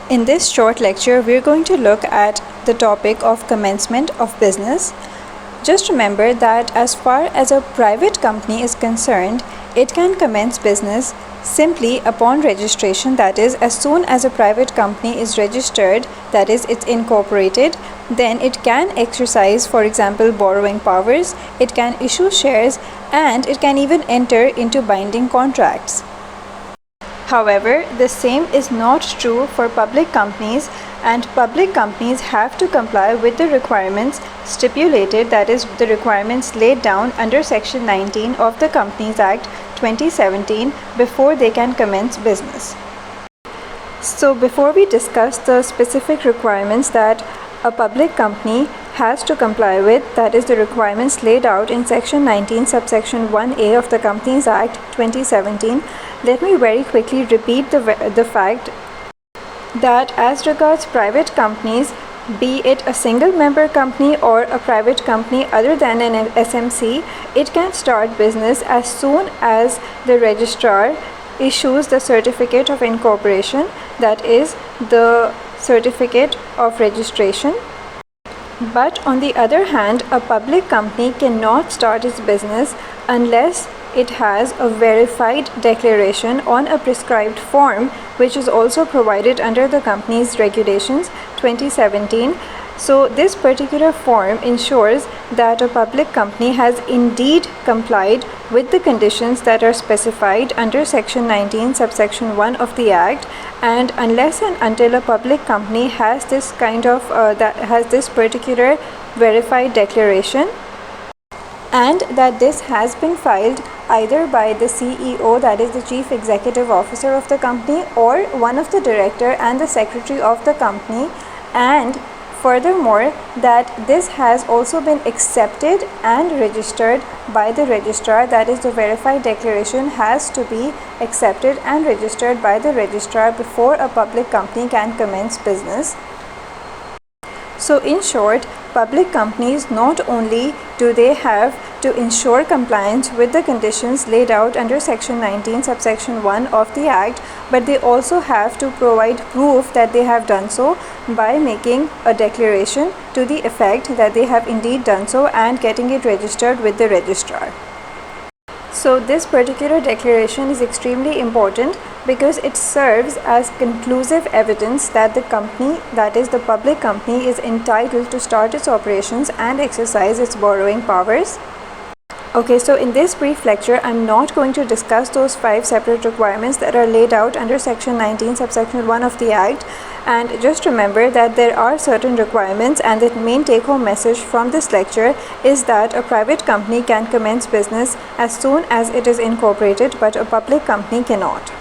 In this short lecture, we're going to look at the topic of commencement of business. Just remember that as far as a private company is concerned, it can commence business simply upon registration, that is, as soon as a private company is registered, that is, it's incorporated, then it can exercise, for example, borrowing powers, it can issue shares, and it can even enter into binding contracts. However, the same is not true for public companies, and public companies have to comply with the requirements stipulated, that is, the requirements laid down under Section 19 of the Companies Act 2017 before they can commence business. So before we discuss the specific requirements that a public company has to comply with, that is the requirements laid out in Section 19 subsection 1A of the Companies Act 2017, let me very quickly repeat the fact that as regards private companies, be it a single member company or a private company other than an SMC, it can start business as soon as the registrar issues the certificate of incorporation, that is the certificate of registration. But on the other hand, a public company cannot start its business unless it has a verified declaration on a prescribed form, which is also provided under the Companies Regulations 2017. So this particular form ensures that a public company has indeed complied with the conditions that are specified under Section 19 subsection 1 of the Act, and unless and until a public company has this this particular verified declaration, and that this has been filed either by the CEO, that is the Chief Executive Officer of the company, or one of the director and the secretary of the company, and furthermore that this has also been accepted and registered by the registrar, that is the verified declaration has to be accepted and registered by the registrar before a public company can commence business. So in short, public companies, not only do they have to ensure compliance with the conditions laid out under Section 19 subsection 1 of the Act, but they also have to provide proof that they have done so by making a declaration to the effect that they have indeed done so and getting it registered with the registrar. So this particular declaration is extremely important because it serves as conclusive evidence that the company, that is the public company, is entitled to start its operations and exercise its borrowing powers. Okay, so in this brief lecture, I'm not going to discuss those 5 separate requirements that are laid out under Section 19 subsection 1 of the Act, and just remember that there are certain requirements, and the main take-home message from this lecture is that a private company can commence business as soon as it is incorporated, but a public company cannot.